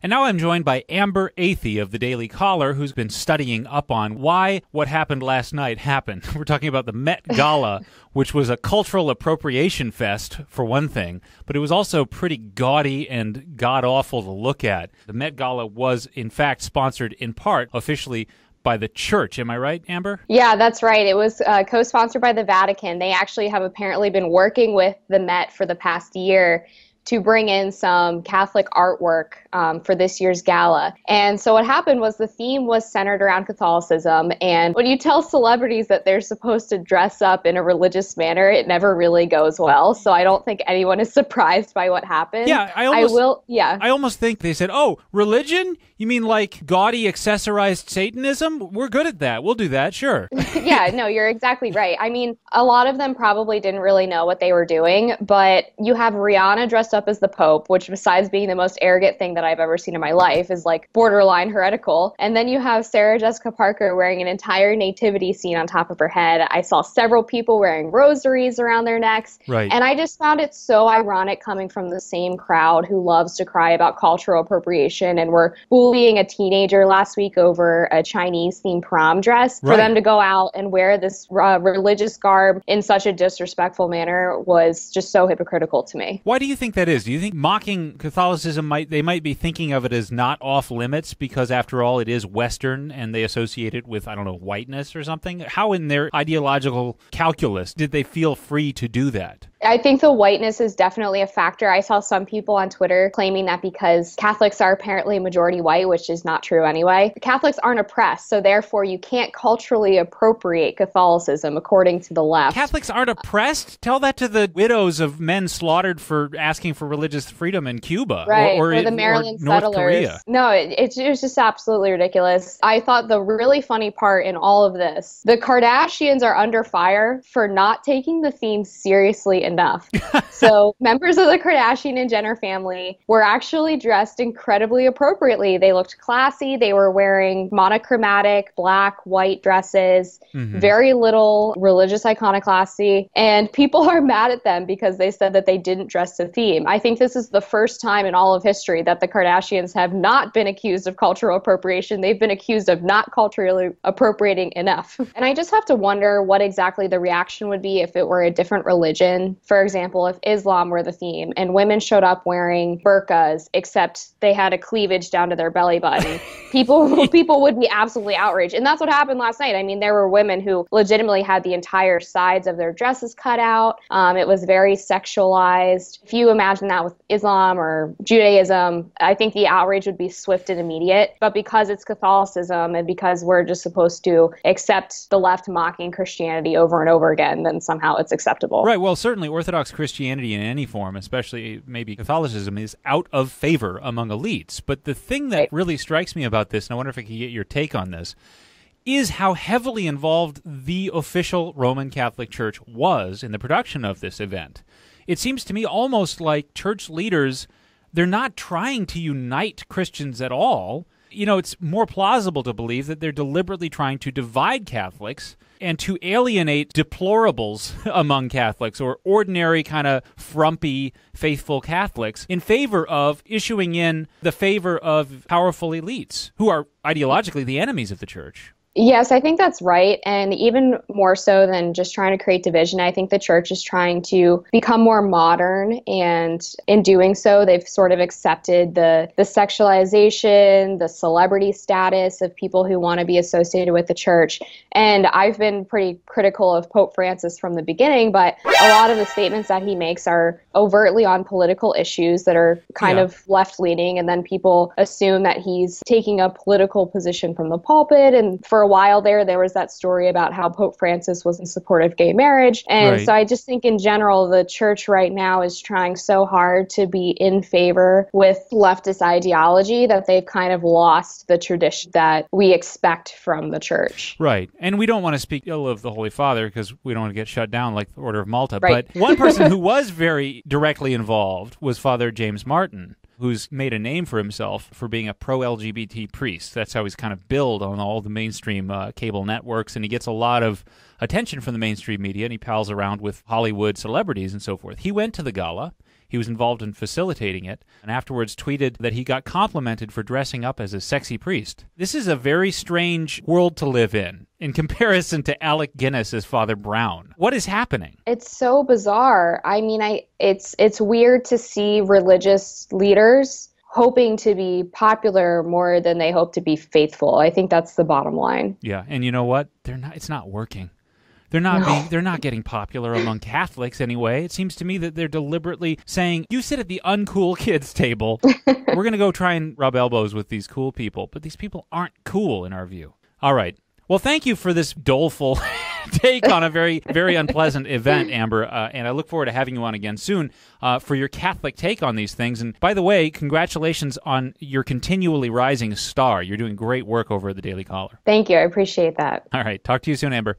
And now I'm joined by Amber Athey of the Daily Caller, who's been studying up on why what happened last night happened. We're talking about the Met Gala, which was a cultural appropriation fest, for one thing, but it was also pretty gaudy and god-awful to look at. The Met Gala was, in fact, sponsored in part, officially, by the church. Am I right, Amber? Yeah, that's right. It was co-sponsored by the Vatican. They actually have apparently been working with the Met for the past year to bring in some Catholic artwork for this year's gala. And so what happened was the theme was centered around Catholicism. And when you tell celebrities that they're supposed to dress up in a religious manner, it never really goes well. So I don't think anyone is surprised by what happened. Yeah, I almost think they said, oh, religion? You mean like gaudy accessorized Satanism? We're good at that. We'll do that, sure. Yeah, no, you're exactly right. I mean, a lot of them probably didn't really know what they were doing, but you have Rihanna dressed up as the Pope, which besides being the most arrogant thing that I've ever seen in my life is like borderline heretical. And then you have Sarah Jessica Parker wearing an entire nativity scene on top of her head. I saw several people wearing rosaries around their necks. Right. And I just found it so ironic coming from the same crowd who loves to cry about cultural appropriation and were bullying a teenager last week over a Chinese-themed prom dress. For them to go out and wear this religious garb in such a disrespectful manner was just so hypocritical to me. Why do you think that is? Do you think mocking Catholicism might be thinking of it as not off limits because, after all, it is Western and they associate it with, I don't know, whiteness or something? How in their ideological calculus did they feel free to do that? I think the whiteness is definitely a factor. I saw some people on Twitter claiming that because Catholics are apparently majority white, which is not true anyway, Catholics aren't oppressed, so therefore you can't culturally appropriate Catholicism according to the left. Catholics aren't oppressed? Tell that to the widows of men slaughtered for asking for religious freedom in Cuba. Right, or the Maryland North settlers. Korea. No, it was just absolutely ridiculous. I thought the really funny part in all of this, the Kardashians are under fire for not taking the theme seriously enough. So members of the Kardashian and Jenner family were actually dressed incredibly appropriately. They looked classy. They were wearing monochromatic black, white dresses, very little religious iconoclasty, and people are mad at them because they said that they didn't dress to theme. I think this is the first time in all of history that the Kardashians have not been accused of cultural appropriation. They've been accused of not culturally appropriating enough. And I just have to wonder what exactly the reaction would be if it were a different religion. For example, if Islam were the theme and women showed up wearing burqas, except they had a cleavage down to their belly button, people would be absolutely outraged. And that's what happened last night. I mean, there were women who legitimately had the entire sides of their dresses cut out. It was very sexualized. If you imagine that with Islam or Judaism, I think the outrage would be swift and immediate. But because it's Catholicism and because we're just supposed to accept the left mocking Christianity over and over again, then somehow it's acceptable. Right. Well, certainly Orthodox Christianity in any form, especially maybe Catholicism, is out of favor among elites. But the thing that really strikes me about this, and I wonder if I can get your take on this, is how heavily involved the official Roman Catholic Church was in the production of this event. It seems to me almost like church leaders, they're not trying to unite Christians at all. You know, it's more plausible to believe that they're deliberately trying to divide Catholics and to alienate deplorables among Catholics or ordinary kind of frumpy, faithful Catholics in favor of issuing in the favor of powerful elites who are ideologically the enemies of the church. Yes, I think that's right. And even more so than just trying to create division, I think the church is trying to become more modern. And in doing so, they've sort of accepted the sexualization, the celebrity status of people who want to be associated with the church. And I've been pretty critical of Pope Francis from the beginning, but a lot of the statements that he makes are overtly on political issues that are kind of left-leaning. And then people assume that he's taking a political position from the pulpit. And for a while there was that story about how Pope Francis was in support of gay marriage. And so I just think in general, the church right now is trying so hard to be in favor with leftist ideology that they've kind of lost the tradition that we expect from the church. Right. And we don't want to speak ill of the Holy Father because we don't want to get shut down like the Order of Malta. Right. But one person who was very directly involved was Father James Martin, who's made a name for himself for being a pro-LGBT priest. That's how he's kind of billed on all the mainstream cable networks, and he gets a lot of attention from the mainstream media, and he pals around with Hollywood celebrities and so forth. He went to the gala. He was involved in facilitating it, and afterwards tweeted that he got complimented for dressing up as a sexy priest. This is a very strange world to live in comparison to Alec Guinness as Father Brown. What is happening? It's so bizarre. I mean, it's weird to see religious leaders hoping to be popular more than they hope to be faithful. I think that's the bottom line. Yeah, and you know what? It's not working. They're not getting popular among Catholics anyway. It seems to me that they're deliberately saying, you sit at the uncool kids table. We're going to go try and rub elbows with these cool people. But these people aren't cool in our view. All right. Well, thank you for this doleful take on a very, very unpleasant event, Amber, and I look forward to having you on again soon for your Catholic take on these things. And by the way, congratulations on your continually rising star. You're doing great work over at the Daily Caller. Thank you. I appreciate that. All right. Talk to you soon, Amber.